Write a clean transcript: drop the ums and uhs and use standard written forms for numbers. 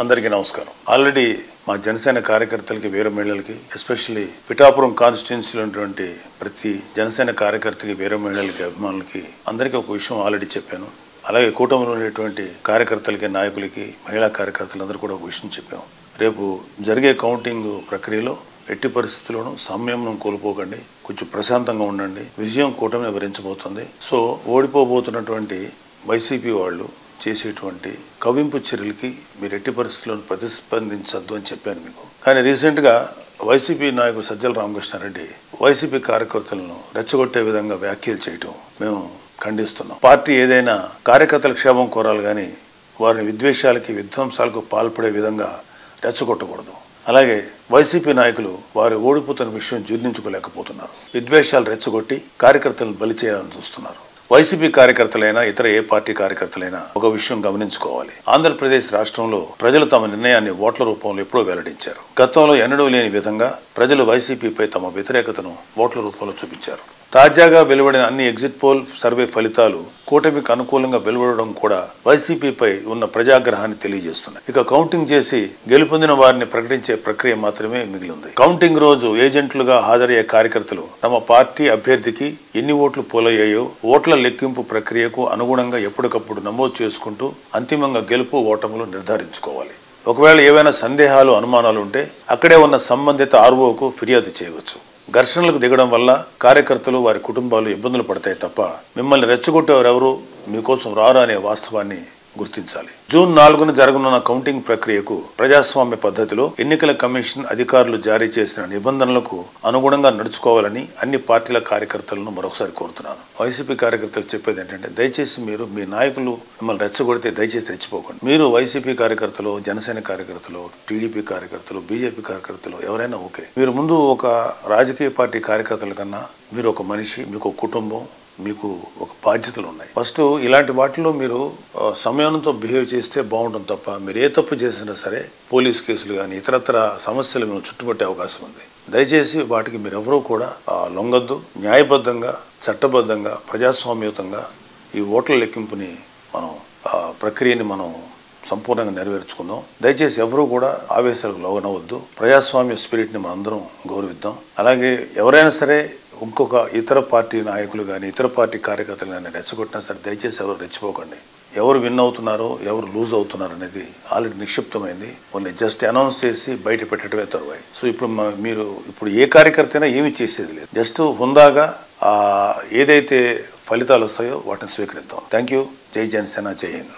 అందరికీ నమస్కారం. ఆల్రెడీ మా జనసేన కార్యకర్తలకి వీర మహిళలకి ఎస్పెషల్లీ పిఠాపురం కాన్స్టిట్యున్సీలో ఉన్నటువంటి ప్రతి జనసేన కార్యకర్తకి వీర మహిళలకి అభిమానులకి అందరికీ ఒక విషయం ఆల్రెడీ చెప్పాను. అలాగే కూటమిలో ఉండేటువంటి కార్యకర్తలకి నాయకులకి మహిళా కార్యకర్తలందరూ కూడా ఒక విషయం చెప్పాము. రేపు జరిగే కౌంటింగ్ ప్రక్రియలో ఎట్టి పరిస్థితుల్లోనూ సంయమనం కోల్పోకండి, కొంచెం ప్రశాంతంగా ఉండండి. విజయం కూటమిని వివరించబోతుంది. సో ఓడిపోబోతున్నటువంటి వైసీపీ వాళ్ళు చేసేటువంటి కవింపు చర్యలకి మీరు ఎట్టి పరిస్థితుల్లో ప్రతిస్పందించద్దు అని చెప్పాను మీకు. కానీ రీసెంట్గా వైసీపీ నాయకుడు సజ్జల రామకృష్ణారెడ్డి వైసీపీ కార్యకర్తలను రెచ్చగొట్టే విధంగా వ్యాఖ్యలు చేయటం మేము ఖండిస్తున్నాం. పార్టీ ఏదైనా కార్యకర్తల క్షేమం కోరాలి కానీ వారిని విద్వేషాలకి విధ్వంసాలకు పాల్పడే విధంగా రెచ్చగొట్టకూడదు. అలాగే వైసీపీ నాయకులు వారు ఓడిపోతున్న విషయం జీర్ణించుకోలేకపోతున్నారు. విద్వేషాలు రెచ్చగొట్టి కార్యకర్తలను బలి చేయాలని చూస్తున్నారు. వైసీపీ కార్యకర్తలైనా ఇతర ఏ పార్టీ కార్యకర్తలైనా ఒక విషయం గమనించుకోవాలి. ఆంధ్రప్రదేశ్ రాష్ట్రంలో ప్రజలు తమ నిర్ణయాన్ని ఓట్ల రూపంలో ఎప్పుడో వెల్లడించారు. గతంలో ఎన్నడూ లేని విధంగా ప్రజలు వైసీపీపై తమ వ్యతిరేకతను ఓట్ల రూపంలో చూపించారు. తాజాగా వెలువడిన అన్ని ఎగ్జిట్ పోల్ సర్వే ఫలితాలు కూటమికి అనుకూలంగా వెలువడడం కూడా వైసీపీపై ఉన్న ప్రజాగ్రహాన్ని తెలియజేస్తున్నాయి. ఇక కౌంటింగ్ చేసి గెలుపొందిన వారిని ప్రకటించే ప్రక్రియ మాత్రమే మిగిలింది. కౌంటింగ్ రోజు ఏజెంట్లుగా హాజరయ్యే కార్యకర్తలు తమ పార్టీ అభ్యర్థికి ఎన్ని ఓట్లు పోలయ్యాయో ఓట్ల లెక్కింపు ప్రక్రియకు అనుగుణంగా ఎప్పటికప్పుడు నమోదు చేసుకుంటూ అంతిమంగా గెలుపు ఓటములు నిర్ధారించుకోవాలి. ఒకవేళ ఏవైనా సందేహాలు అనుమానాలు ఉంటే అక్కడే ఉన్న సంబంధిత ఆర్ఓకు ఫిర్యాదు చేయవచ్చు. ఘర్షణలకు దిగడం వల్ల కార్యకర్తలు వారి కుటుంబాలు ఇబ్బందులు పడతాయి తప్ప మిమ్మల్ని రెచ్చగొట్టేవారెవరూ మీకోసం రారు అనే వాస్తవాన్ని గుర్తించాలి. జూన్ 4న జరగనున్న కౌంటింగ్ ప్రక్రియకు ప్రజాస్వామ్య పద్ధతిలో ఎన్నికల కమిషన్ అధికారులు జారీ చేసిన నిబంధనలకు అనుగుణంగా నడుచుకోవాలని అన్ని పార్టీల కార్యకర్తలను మరొకసారి కోరుతున్నాను. వైసీపీ కార్యకర్తలు చెప్పేది ఏంటంటే దయచేసి మీరు మీ నాయకులు మిమ్మల్ని రెచ్చగొడితే దయచేసి రెచ్చిపోకండి. మీరు వైసీపీ కార్యకర్తలు, జనసేన కార్యకర్తలు, టీడీపీ కార్యకర్తలు, బీజేపీ కార్యకర్తలు ఎవరైనా ఓకే. మీరు ముందు ఒక రాజకీయ పార్టీ కార్యకర్తల కన్నా మీరు ఒక మనిషి, మీకు ఒక కుటుంబం, మీకు ఒక బాధ్యతలు ఉన్నాయి. ఫస్ట్ ఇలాంటి వాటిలో మీరు సమయంతో బిహేవ్ చేస్తే బాగుంటుంది తప్ప మీరు ఏ తప్పు చేసినా సరే పోలీస్ కేసులు కానీ ఇతరత్ర సమస్యలు మేము చుట్టుపట్టే అవకాశం ఉంది. దయచేసి వాటికి మీరెవరూ కూడా లొంగద్దు. న్యాయబద్ధంగా, చట్టబద్ధంగా, ప్రజాస్వామ్యయుతంగా ఈ ఓట్ల లెక్కింపుని ప్రక్రియని మనం సంపూర్ణంగా నెరవేర్చుకుందాం. దయచేసి ఎవరూ కూడా ఆవేశాలకు లోనవద్దు. ప్రజాస్వామ్య స్పిరిట్ని మనం అందరం గౌరవిద్దాం. అలాగే ఎవరైనా సరే ఇంకొక ఇతర పార్టీ నాయకులు కానీ ఇతర పార్టీ కార్యకర్తలు కానీ రెచ్చగొట్టినా సరే దయచేసి ఎవరు రెచ్చిపోకండి. ఎవరు విన్ అవుతున్నారో ఎవరు లూజ్ అవుతున్నారు అనేది ఆల్రెడీ నిక్షిప్తమైంది. వాళ్ళని జస్ట్ అనౌన్స్ చేసి బయట పెట్టడమే తరువాయి. సో ఇప్పుడు ఏ కార్యకర్త అయినా ఏమీ చేసేది లేదు. జస్ట్ హుందాగా ఏదైతే ఫలితాలు వస్తాయో వాటిని స్వీకరిద్దాం. Thank you. జై జనసేన, జై హింద్.